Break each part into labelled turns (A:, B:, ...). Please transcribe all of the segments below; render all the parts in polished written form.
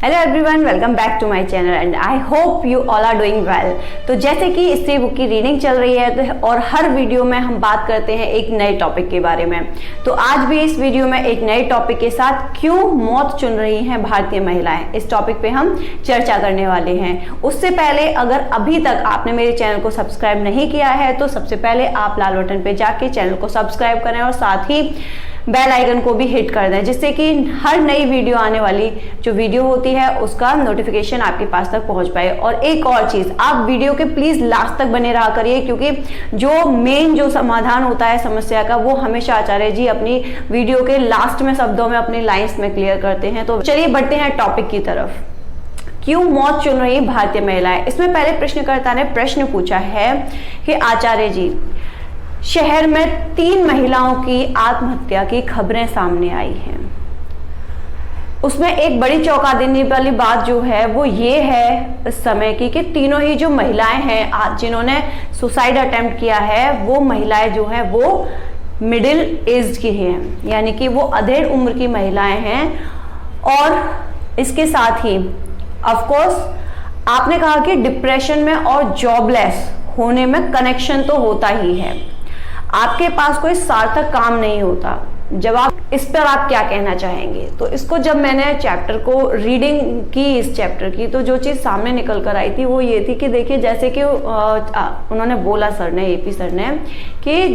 A: Hello everyone, welcome back to my channel and I hope you all are doing well. तो जैसे कि स्त्री book की reading चल रही है और हर वीडियो में हम बात करते हैं एक नए टॉपिक के बारे में। तो आज भी इस वीडियो में एक नए टॉपिक के साथ क्यों मौत चुन रही हैं भारतीय महिलाएं, इस टॉपिक पे हम चर्चा करने वाले हैं। उससे पहले अगर अभी तक आपने मेरे चैनल को सब्सक्राइब नहीं किया है तो सबसे पहले आप लाल बटन पे जाके चैनल को सब्सक्राइब करें और साथ ही बेल आइकन को भी हिट कर दें, जिससे कि हर नई वीडियो आने वाली जो वीडियो होती है उसका नोटिफिकेशन आपके पास तक पहुंच पाए। और एक और चीज, आप वीडियो के प्लीज लास्ट तक बने रहा करिए, क्योंकि जो मेन जो समाधान होता है समस्या का वो हमेशा आचार्य जी अपनी वीडियो के लास्ट में शब्दों में अपनी लाइन्स में क्लियर करते हैं। तो चलिए बढ़ते हैं टॉपिक की तरफ। क्यों मौत चुन रही भारतीय महिलाएं? इसमें पहले प्रश्नकर्ता ने प्रश्न पूछा है कि आचार्य जी, शहर में 3 महिलाओं की आत्महत्या की खबरें सामने आई हैं। उसमें एक बड़ी चौंका देने वाली बात जो है वो ये है इस समय की कि तीनों ही जो महिलाएं हैं आज जिन्होंने सुसाइड अटेम्प्ट किया है वो महिलाएं जो हैं वो मिडिल एज की हैं, यानी कि वो अधेड़ उम्र की महिलाएं हैं। और इसके साथ ही ऑफ कोर्स आपने कहा कि डिप्रेशन में और जॉबलेस होने में कनेक्शन तो होता ही है। आपके पास कोई सार्थक काम नहीं होता। जब आप इस पर आप क्या कहना चाहेंगे? तो इसको जब मैंने चैप्टर को रीडिंग की इस चैप्टर की तो जो चीज़ सामने निकल कर आई थी वो ये थी कि देखिए, जैसे कि उन्होंने बोला सर ने, एपी सर ने, कि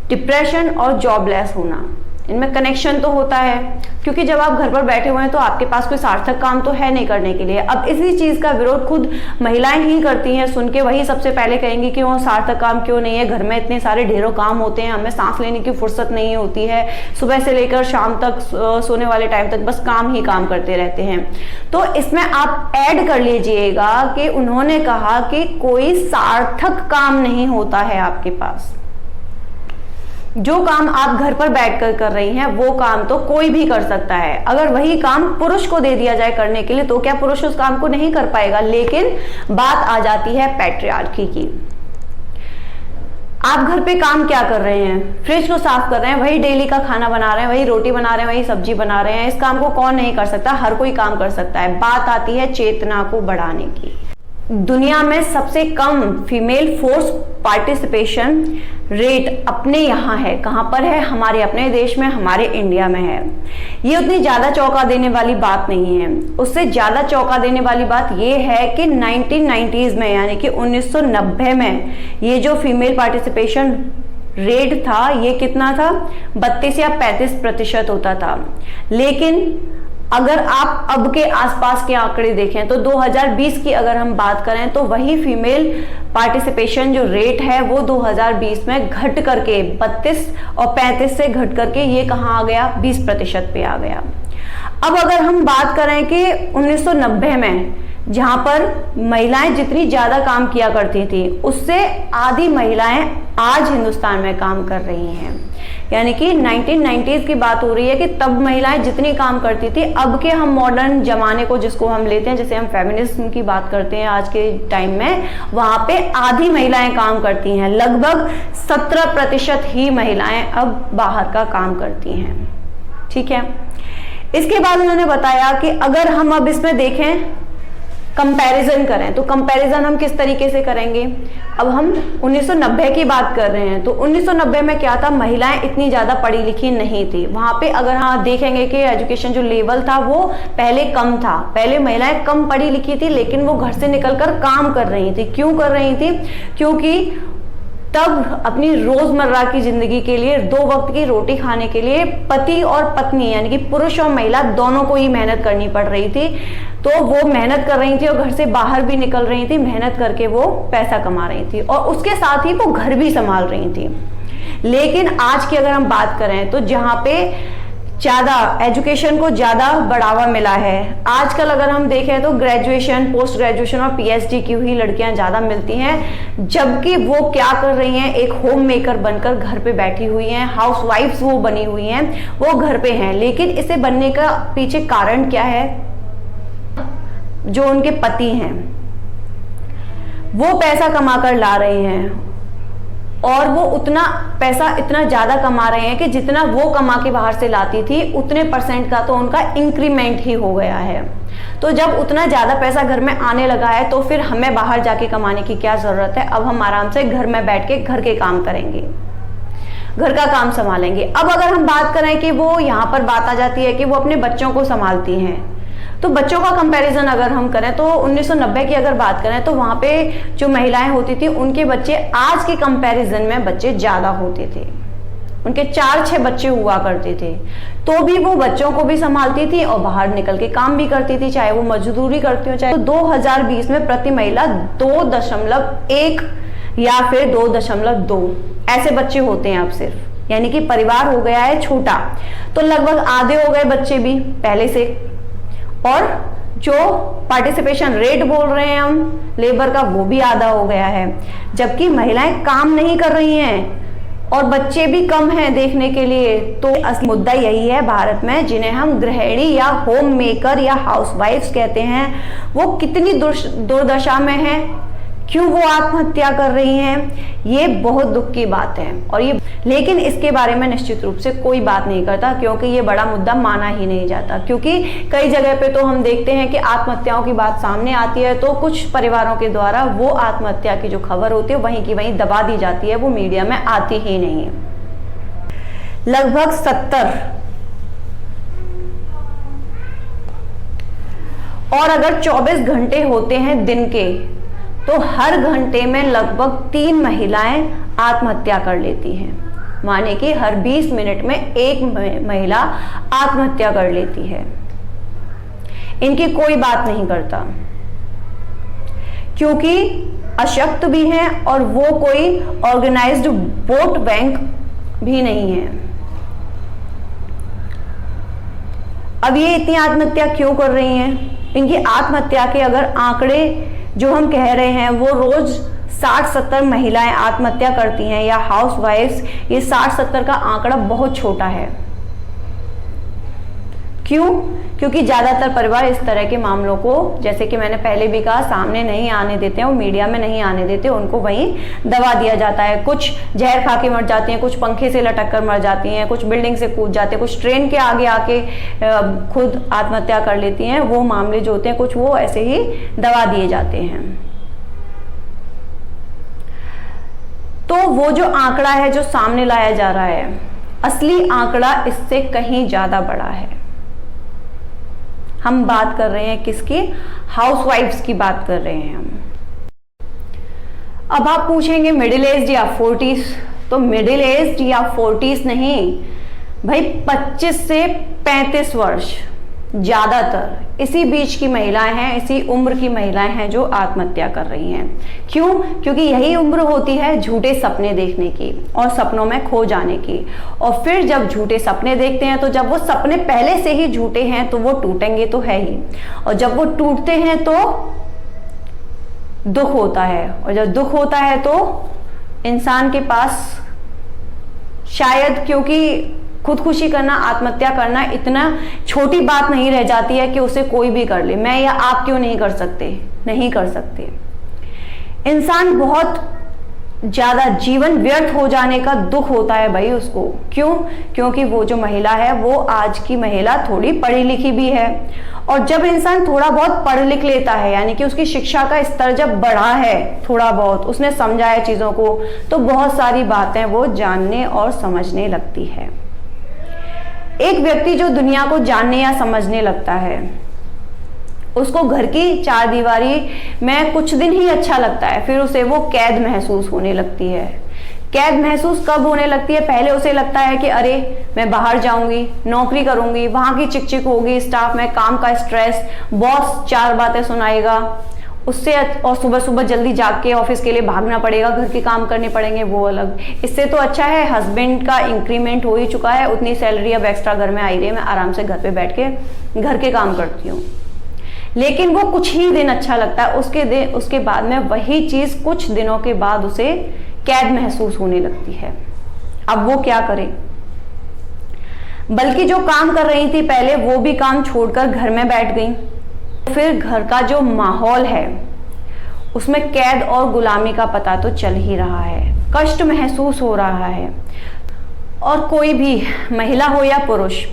A: डिप्रेशन और जॉबलेस होना इनमें कनेक्शन तो होता है, क्योंकि जब आप घर पर बैठे हुए हैं तो आपके पास कोई सार्थक काम तो है नहीं करने के लिए। अब इसी चीज का विरोध खुद महिलाएं ही करती हैं। सुन के वही सबसे पहले कहेंगी कि वो सार्थक काम क्यों नहीं है, घर में इतने सारे ढेरों काम होते हैं, हमें सांस लेने की फुर्सत नहीं होती है, सुबह से लेकर शाम तक सोने वाले टाइम तक बस काम ही काम करते रहते हैं। तो इसमें आप ऐड कर लीजिएगा कि उन्होंने कहा कि कोई सार्थक काम नहीं होता है आपके पास। जो काम आप घर पर बैठकर कर रही हैं वो काम तो कोई भी कर सकता है। अगर वही काम पुरुष को दे दिया जाए करने के लिए तो क्या पुरुष उस काम को नहीं कर पाएगा? लेकिन बात आ जाती है पैट्रियार्की की। आप घर पे काम क्या कर रहे हैं? फ्रिज को साफ कर रहे हैं, वही डेली का खाना बना रहे हैं, वही रोटी बना रहे हैं, वही सब्जी बना रहे हैं। इस काम को कौन नहीं कर सकता? हर कोई काम कर सकता है। बात आती है चेतना को बढ़ाने की। दुनिया में सबसे कम फीमेल फोर्स पार्टिसिपेशन रेट अपने यहाँ है। कहाँ पर है? हमारे अपने देश में, हमारे इंडिया में है। ये उतनी ज़्यादा चौंका देने वाली बात नहीं है। उससे ज़्यादा चौंका देने वाली बात ये है कि 1990s में, यानी कि 1990 में ये जो फीमेल पार्टिसिपेशन रेट था ये कितना था? 32 या 35% होता था। लेकिन अगर आप अब के आसपास के आंकड़े देखें तो 2020 की अगर हम बात करें तो वही फीमेल पार्टिसिपेशन जो रेट है वो 2020 में घट करके 32 और 35 से घट करके ये कहाँ आ गया? 20% पे आ गया। अब अगर हम बात करें कि 1990 में जहां पर महिलाएं जितनी ज्यादा काम किया करती थी उससे आधी महिलाएं आज हिंदुस्तान में काम कर रही हैं। यानी कि 1990s की बात हो रही है कि तब महिलाएं जितनी काम करती थी, अब के हम मॉडर्न जमाने को जिसको हम लेते हैं, जैसे हम फेमिनिज्म की बात करते हैं आज के टाइम में, वहां पे आधी महिलाएं काम करती हैं। लगभग 17% ही महिलाएं अब बाहर का काम करती हैं। ठीक है। इसके बाद उन्होंने बताया कि अगर हम अब इसमें देखें, कंपैरिजन करें, तो कंपैरिजन हम किस तरीके से करेंगे? अब हम 1990 की बात कर रहे हैं तो 1990 में क्या था? महिलाएं इतनी ज्यादा पढ़ी लिखी नहीं थी। वहां पे अगर हाँ देखेंगे कि एजुकेशन जो लेवल था वो पहले कम था। पहले महिलाएं कम पढ़ी लिखी थी लेकिन वो घर से निकलकर काम कर रही थी। क्यों कर रही थी? क्योंकि तब अपनी रोजमर्रा की जिंदगी के लिए 2 वक्त की रोटी खाने के लिए पति और पत्नी, यानी कि पुरुष और महिला दोनों को ही मेहनत करनी पड़ रही थी। तो वो मेहनत कर रही थी और घर से बाहर भी निकल रही थी, मेहनत करके वो पैसा कमा रही थी और उसके साथ ही वो घर भी संभाल रही थी। लेकिन आज की अगर हम बात करें तो जहाँ पे ज़्यादा एजुकेशन को ज़्यादा बढ़ावा मिला है, आजकल अगर हम देखें तो ग्रेजुएशन, पोस्ट ग्रेजुएशन और पीएचडी की हुई लड़कियां ज़्यादा मिलती हैं, जबकि वो क्या कर रही हैं? एक होम मेकर बनकर घर पे बैठी हुई हैं, हाउस वाइफ्स वो बनी हुई हैं, वो घर पे हैं। लेकिन इसे बनने का पीछे कारण क्या है? जो उनके पति हैं वो पैसा कमा कर ला रहे हैं और वो उतना पैसा इतना ज़्यादा कमा रहे हैं कि जितना वो कमा के बाहर से लाती थी उतने % का तो उनका इंक्रीमेंट ही हो गया है। तो जब उतना ज़्यादा पैसा घर में आने लगा है तो फिर हमें बाहर जाके कमाने की क्या ज़रूरत है। अब हम आराम से घर में बैठ के घर के काम करेंगे, घर का काम संभालेंगे। अब अगर हम बात करें कि वो यहाँ पर बात आ जाती है कि वो अपने बच्चों को संभालती हैं, तो बच्चों का कंपैरिजन अगर हम करें तो 1990 की अगर बात करें तो वहाँ पे जो महिलाएं होती थी उनके बच्चे आज के कंपैरिजन में बच्चे ज़्यादा होते थे। उनके 4-6 बच्चे हुआ करते थे, तो भी वो बच्चों को भी संभालती थी और बाहर निकल के काम भी करती थी, चाहे वो मजदूरी करती हो चाहे। तो 2020 में प्रति महिला 2.1 या फिर 2.2 ऐसे बच्चे होते हैं अब सिर्फ, यानी कि परिवार हो गया है छोटा। तो लगभग आधे हो गए बच्चे भी पहले से, और जो पार्टिसिपेशन रेट बोल रहे हैं हम लेबर का वो भी आधा हो गया है। जबकि महिलाएं काम नहीं कर रही हैं और बच्चे भी कम हैं देखने के लिए। तो असली मुद्दा यही है भारत में, जिन्हें हम गृहिणी या होम मेकर या हाउसवाइफ्स कहते हैं, वो कितनी दुर्दशा में हैं, क्यों वो आत्महत्या कर रही हैं, ये बहुत दुख की बात है। और ये लेकिन इसके बारे में निश्चित रूप से कोई बात नहीं करता, क्योंकि ये बड़ा मुद्दा माना ही नहीं जाता। क्योंकि कई जगह पे तो हम देखते हैं कि आत्महत्याओं की बात सामने आती है तो कुछ परिवारों के द्वारा वो आत्महत्या की जो खबर होती है वहीं की वहीं दबा दी जाती है, वो मीडिया में आती ही नहीं है। लगभग 70 और अगर 24 घंटे होते हैं दिन के, तो हर घंटे में लगभग 3 महिलाएं आत्महत्या कर लेती हैं। माने कि हर 20 मिनट में एक महिला आत्महत्या कर लेती है। इनकी कोई बात नहीं करता, क्योंकि अशक्त भी हैं और वो कोई ऑर्गेनाइज्ड वोट बैंक भी नहीं है। अब ये इतनी आत्महत्या क्यों कर रही हैं? इनकी आत्महत्या के अगर आंकड़े जो हम कह रहे हैं वो रोज 60-70 महिलाएं आत्महत्या करती हैं या हाउसवाइफ्स, ये 60-70 का आंकड़ा बहुत छोटा है। क्यों? क्योंकि ज्यादातर परिवार इस तरह के मामलों को, जैसे कि मैंने पहले भी कहा, सामने नहीं आने देते हैं, वो मीडिया में नहीं आने देते, उनको वहीं दबा दिया जाता है। कुछ जहर खा के मर जाती हैं, कुछ पंखे से लटक कर मर जाती हैं, कुछ बिल्डिंग से कूद जाते हैं, कुछ ट्रेन के आगे आके खुद आत्महत्या कर लेती हैं। वो मामले जो होते हैं कुछ वो ऐसे ही दबा दिए जाते हैं। तो वो जो आंकड़ा है जो सामने लाया जा रहा है, असली आंकड़ा इससे कहीं ज्यादा बड़ा है। हम बात कर रहे हैं किसकी? हाउसवाइफ्स की बात कर रहे हैं हम। अब आप पूछेंगे मिडिल एज या 40s, तो मिडिल एज या 40s नहीं भाई, 25 से 35 वर्ष ज्यादातर इसी बीच की महिलाएं हैं, इसी उम्र की महिलाएं हैं जो आत्महत्या कर रही हैं। क्यों? क्योंकि यही उम्र होती है झूठे सपने देखने की और सपनों में खो जाने की। और फिर जब झूठे सपने देखते हैं तो जब वो सपने पहले से ही झूठे हैं तो वो टूटेंगे तो है ही, और जब वो टूटते हैं तो दुख होता है, और जब दुख होता है तो इंसान के पास शायद, क्योंकि खुदकुशी करना, आत्महत्या करना इतना छोटी बात नहीं रह जाती है कि उसे कोई भी कर ले। मैं या आप क्यों नहीं कर सकते? नहीं कर सकते। इंसान बहुत ज्यादा जीवन व्यर्थ हो जाने का दुख होता है भाई उसको। क्यों? क्योंकि वो जो महिला है वो आज की महिला थोड़ी पढ़ी लिखी भी है, और जब इंसान थोड़ा बहुत पढ़ लिख लेता है, यानी कि उसकी शिक्षा का स्तर जब बढ़ा है थोड़ा बहुत, उसने समझा है चीजों को, तो बहुत सारी बातें वो जानने और समझने लगती है। एक व्यक्ति जो दुनिया को जानने या समझने लगता है, उसको घर की चार दीवारी में कुछ दिन ही अच्छा लगता है, फिर उसे वो कैद महसूस होने लगती है। कैद महसूस कब होने लगती है? पहले उसे लगता है कि अरे मैं बाहर जाऊंगी, नौकरी करूंगी, वहां की चिकचिक होगी, स्टाफ में काम का स्ट्रेस, बॉस 4 बातें सुनाएगा उससे, और सुबह सुबह जल्दी जाग के ऑफिस के लिए भागना पड़ेगा, घर के काम करने पड़ेंगे, वो अलग। इससे तो अच्छा है हस्बैंड का इंक्रीमेंट हो ही चुका है, उतनी सैलरी अब एक्स्ट्रा घर में आई रही है, मैं आराम से घर पे बैठ के घर के काम करती हूँ। लेकिन वो कुछ ही दिन अच्छा लगता है, उसके बाद में वही चीज कुछ दिनों के बाद उसे कैद महसूस होने लगती है। अब वो क्या करे? बल्कि जो काम कर रही थी पहले वो भी काम छोड़कर घर में बैठ गई। फिर घर का जो माहौल है उसमें कैद और गुलामी का पता तो चल ही रहा है। कष्ट महसूस हो रहा है। और कोई भी महिला हो या पुरुष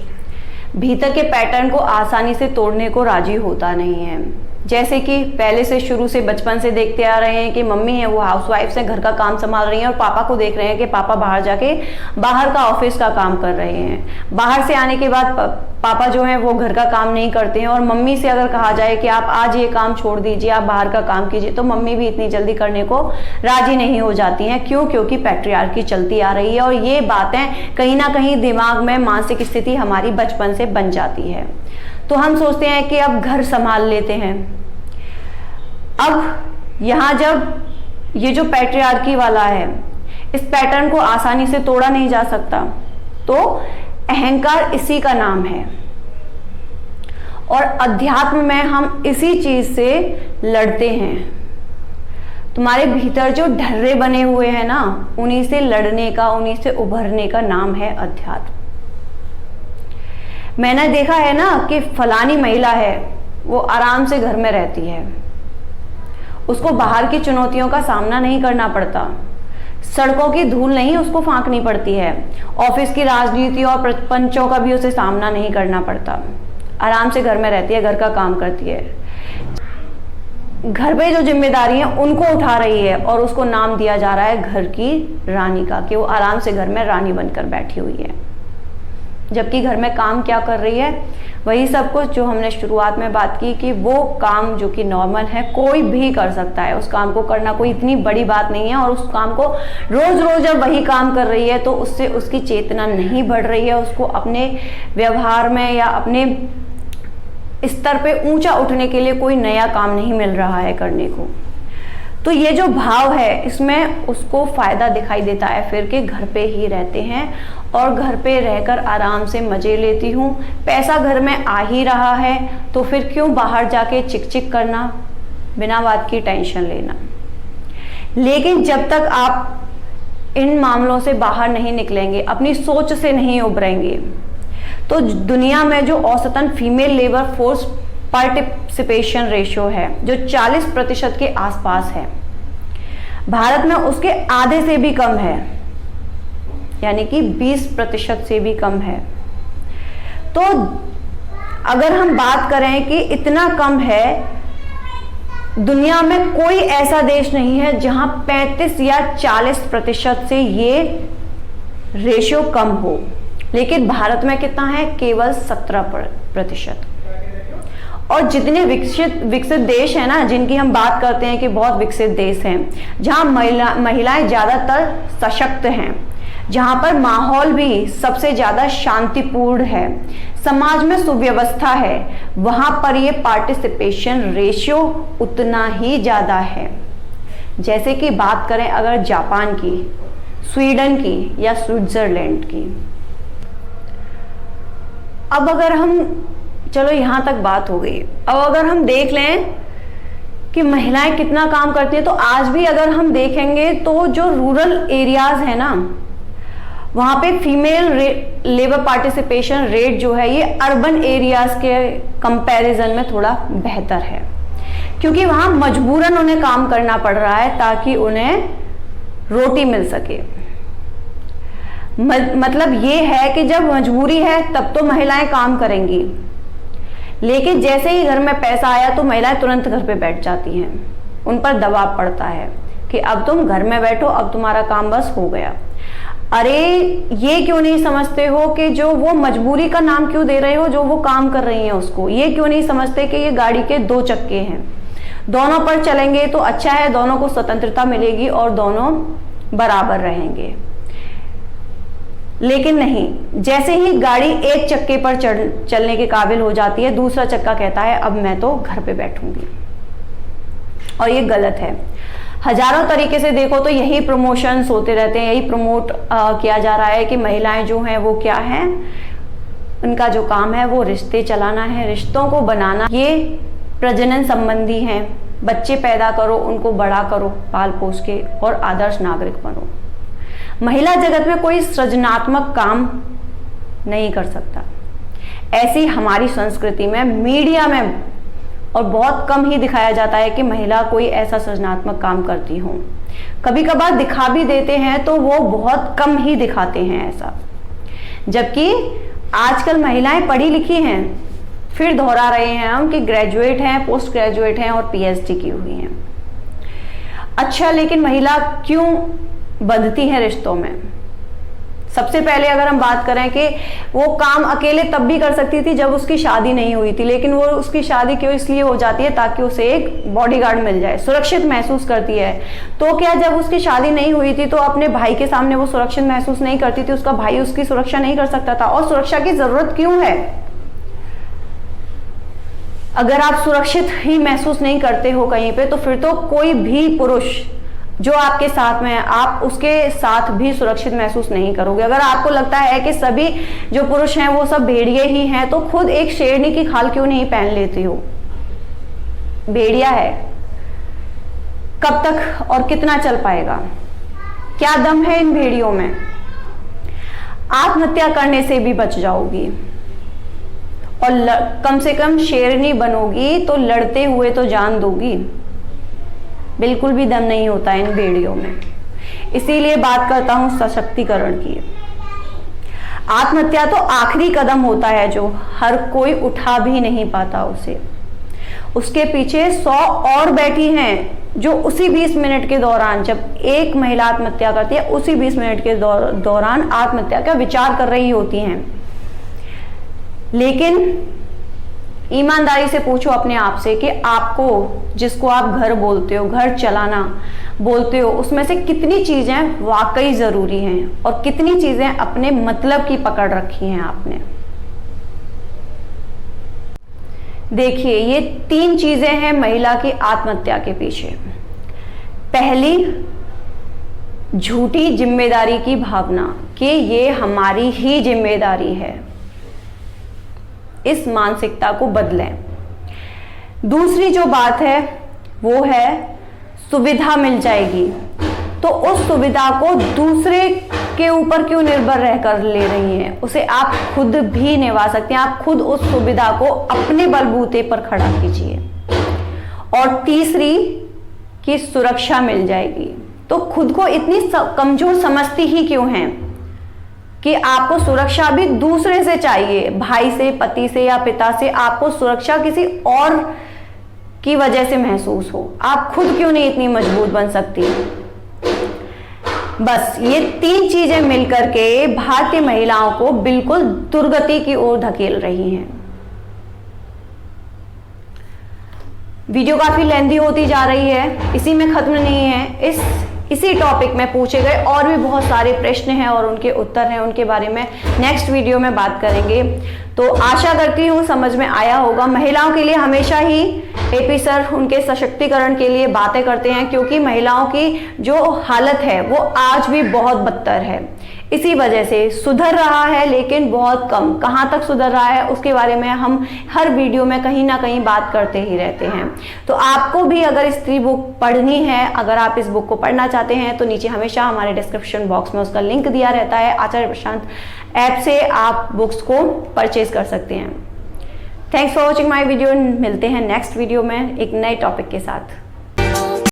A: भीतर के पैटर्न को आसानी से तोड़ने को राजी होता नहीं है। जैसे कि पहले से शुरू से बचपन से देखते आ रहे हैं कि मम्मी है वो हाउसवाइफ है, घर का काम संभाल रही हैं, और पापा को देख रहे हैं कि पापा बाहर जाके बाहर का ऑफिस का काम कर रहे हैं। बाहर से आने के बाद पापा जो है वो घर का काम नहीं करते हैं, और मम्मी से अगर कहा जाए कि आप आज ये काम छोड़ दीजिए, आप बाहर का काम कीजिए, तो मम्मी भी इतनी जल्दी करने को राजी नहीं हो जाती हैं। क्यों? क्योंकि पैट्रियार्की चलती आ रही है, और ये बातें कहीं ना कहीं दिमाग में मानसिक स्थिति हमारी बचपन से बन जाती है। तो हम सोचते हैं कि अब घर संभाल लेते हैं। अब यहां जब ये जो पैट्रियार्की वाला है, इस पैटर्न को आसानी से तोड़ा नहीं जा सकता, तो अहंकार इसी का नाम है। और अध्यात्म में हम इसी चीज से लड़ते हैं। तुम्हारे भीतर जो ढर्रे बने हुए हैं ना, उन्हीं से लड़ने का, उन्हीं से उभरने का नाम है अध्यात्म। मैंने देखा है ना कि फलानी महिला है, वो आराम से घर में रहती है, उसको बाहर की चुनौतियों का सामना नहीं करना पड़ता, सड़कों की धूल नहीं उसको फांकनी पड़ती है, ऑफिस की राजनीति और प्रपंचों का भी उसे सामना नहीं करना पड़ता, आराम से घर में रहती है, घर का काम करती है, घर पे जो जिम्मेदारी है उनको उठा रही है, और उसको नाम दिया जा रहा है घर की रानी का, कि वो आराम से घर में रानी बनकर बैठी हुई है। जबकि घर में काम क्या कर रही है? वही सब कुछ जो हमने शुरुआत में बात की, कि वो काम जो कि नॉर्मल है, कोई भी कर सकता है, उस काम को करना कोई इतनी बड़ी बात नहीं है। और उस काम को रोज रोज जब वही काम कर रही है, तो उससे उसकी चेतना नहीं बढ़ रही है, उसको अपने व्यवहार में या अपने स्तर पे ऊंचा उठने के लिए कोई नया काम नहीं मिल रहा है करने को। तो ये जो भाव है, इसमें उसको फायदा दिखाई देता है फिर के घर पे ही रहते हैं, और घर पे रहकर आराम से मजे लेती हूँ, पैसा घर में आ ही रहा है, तो फिर क्यों बाहर जाके चिक चिक करना, बिना बात की टेंशन लेना। लेकिन जब तक आप इन मामलों से बाहर नहीं निकलेंगे, अपनी सोच से नहीं उभरेंगे, तो दुनिया में जो औसतन female labour force participation ratio है, जो 40% के आसपास है, भारत में उसके आधे से भी कम है, यानी कि 20% से भी कम है। तो अगर हम बात करें कि इतना कम है, दुनिया में कोई ऐसा देश नहीं है जहां 35 या 40% से ये रेशियो कम हो, लेकिन भारत में कितना है? केवल 17%। और जितने विकसित देश हैं ना, जिनकी हम बात करते हैं कि बहुत विकसित देश हैं, जहां महिलाएं ज्यादातर सशक्त हैं, जहां पर माहौल भी सबसे ज्यादा शांतिपूर्ण है, समाज में सुव्यवस्था है, वहां पर ये पार्टिसिपेशन रेशियो उतना ही ज्यादा है। जैसे कि बात करें अगर जापान की, स्वीडन की या स्विट्जरलैंड की। अब अगर हम, चलो यहां तक बात हो गई, अब अगर हम देख लें कि महिलाएं कितना काम करती हैं, तो आज भी अगर हम देखेंगे तो जो रूरल एरियाज है ना, वहां पे फीमेल लेबर पार्टिसिपेशन रेट जो है, ये अर्बन एरियाज के कंपैरिजन में थोड़ा बेहतर है, क्योंकि वहां मजबूरन उन्हें काम करना पड़ रहा है ताकि उन्हें रोटी मिल सके। मतलब ये है कि जब मजबूरी है तब तो महिलाएं काम करेंगी, लेकिन जैसे ही घर में पैसा आया तो महिलाएं तुरंत घर पे बैठ जाती हैं, उन पर दबाव पड़ता है कि अब तुम घर में बैठो, अब तुम्हारा काम बस हो गया। अरे ये क्यों नहीं समझते हो कि जो वो मजबूरी का नाम क्यों दे रहे हो, जो वो काम कर रही हैं उसको? ये क्यों नहीं समझते कि ये गाड़ी के 2 चक्के हैं, दोनों पर चलेंगे तो अच्छा है, दोनों को स्वतंत्रता मिलेगी और दोनों बराबर रहेंगे। लेकिन नहीं, जैसे ही गाड़ी एक चक्के पर चलने के काबिल हो जाती है, दूसरा चक्का कहता है अब मैं तो घर पे बैठूंगी, और ये गलत है। हजारों तरीके से देखो तो यही प्रमोशंस होते रहते हैं, यही प्रमोट किया जा रहा है कि महिलाएं जो हैं वो क्या हैं, उनका जो काम है वो रिश्ते चलाना है, रिश्तों को बनाना, ये प्रजनन संबंधी हैं, बच्चे पैदा करो, उनको बड़ा करो, पाल पोस के, और आदर्श नागरिक बनो। महिला जगत में कोई सृजनात्मक काम नहीं कर सकता। ऐसी हमारी संस्कृति में, मीडिया में और बहुत कम ही दिखाया जाता है कि महिला कोई ऐसा सृजनात्मक काम करती हो। कभी कभार दिखा भी देते हैं तो वो बहुत कम ही दिखाते हैं ऐसा। जबकि आजकल महिलाएं पढ़ी लिखी हैं, फिर दोहरा रहे हैं हम कि ग्रेजुएट हैं, पोस्ट ग्रेजुएट हैं और पीएचडी की हुई हैं। अच्छा, लेकिन महिला क्यों बंधती है रिश्तों में? सबसे पहले अगर हम बात करें कि वो काम अकेले तब भी कर सकती थी जब उसकी शादी नहीं हुई थी, लेकिन वो उसकी शादी क्यों इसलिए हो जाती है ताकि उसे एक बॉडीगार्ड मिल जाए, सुरक्षित महसूस करती है। तो क्या जब उसकी शादी नहीं हुई थी तो अपने भाई के सामने वो सुरक्षित महसूस नहीं करती थी? उसका भाई उसकी सुरक्षा नहीं कर सकता था? और सुरक्षा की जरूरत क्यों है? अगर आप सुरक्षित ही महसूस नहीं करते हो कहीं पे, तो फिर तो कोई भी पुरुष जो आपके साथ में है, आप उसके साथ भी सुरक्षित महसूस नहीं करोगे। अगर आपको लगता है कि सभी जो पुरुष हैं वो सब भेड़िए ही हैं, तो खुद एक शेरनी की खाल क्यों नहीं पहन लेती हो? भेड़िया है, कब तक और कितना चल पाएगा? क्या दम है इन भेड़ियों में? आत्महत्या करने से भी बच जाओगी और कम से कम शेरनी बनोगी तो लड़ते हुए तो जान दोगी। बिल्कुल भी दम नहीं होता इन भेड़ियों में। इसीलिए बात करता हूं सशक्तिकरण की। आत्महत्या तो आखिरी कदम होता है जो हर कोई उठा भी नहीं पाता उसे। उसके पीछे 100 और बैठी हैं जो उसी 20 मिनट के दौरान, जब एक महिला आत्महत्या करती है, उसी 20 मिनट के दौरान आत्महत्या का विचार कर रही होती हैं। लेकिन ईमानदारी से पूछो अपने आप से कि आपको, जिसको आप घर बोलते हो, घर चलाना बोलते हो, उसमें से कितनी चीजें वाकई जरूरी हैं और कितनी चीजें अपने मतलब की पकड़ रखी हैं आपने। देखिए, ये 3 चीजें हैं महिला की आत्महत्या के पीछे। पहली, झूठी जिम्मेदारी की भावना कि ये हमारी ही जिम्मेदारी है। इस मानसिकता को बदलें। दूसरी जो बात है वो है सुविधा मिल जाएगी, तो उस सुविधा को दूसरे के ऊपर क्यों निर्भर रहकर ले रही हैं? उसे आप खुद भी निभा सकते हैं। आप खुद उस सुविधा को अपने बलबूते पर खड़ा कीजिए। और तीसरी कि सुरक्षा मिल जाएगी। तो खुद को इतनी कमजोर समझती ही क्यों हैं कि आपको सुरक्षा भी दूसरे से चाहिए, भाई से, पति से या पिता से? आपको सुरक्षा किसी और की वजह से महसूस हो। आप खुद क्यों नहीं इतनी मजबूत बन सकती? बस ये 3 चीजें मिलकर के भारतीय महिलाओं को बिल्कुल दुर्गति की ओर धकेल रही हैं। वीडियो काफी लेंथी होती जा रही है, इसी में खत्म नहीं है। इसी टॉपिक में पूछे गए और भी बहुत सारे प्रश्न हैं और उनके उत्तर हैं, उनके बारे में नेक्स्ट वीडियो में बात करेंगे। तो आशा करती हूँ समझ में आया होगा। महिलाओं के लिए हमेशा ही एपी सर उनके सशक्तिकरण के लिए बातें करते हैं, क्योंकि महिलाओं की जो हालत है वो आज भी बहुत बदतर है। इसी वजह से सुधर रहा है, लेकिन बहुत कम। कहाँ तक सुधर रहा है उसके बारे में हम हर वीडियो में कहीं ना कहीं बात करते ही रहते हैं। तो आपको भी अगर स्त्री बुक पढ़नी है, अगर आप इस बुक को पढ़ना चाहते हैं, तो नीचे हमेशा हमारे डिस्क्रिप्शन बॉक्स में उसका लिंक दिया रहता है। आचार्य प्रशांत ऐप से आप बुक्स को परचेज कर सकते हैं। Thanks for watching my video. मिलते हैं नेक्स्ट वीडियो में एक नए टॉपिक के साथ।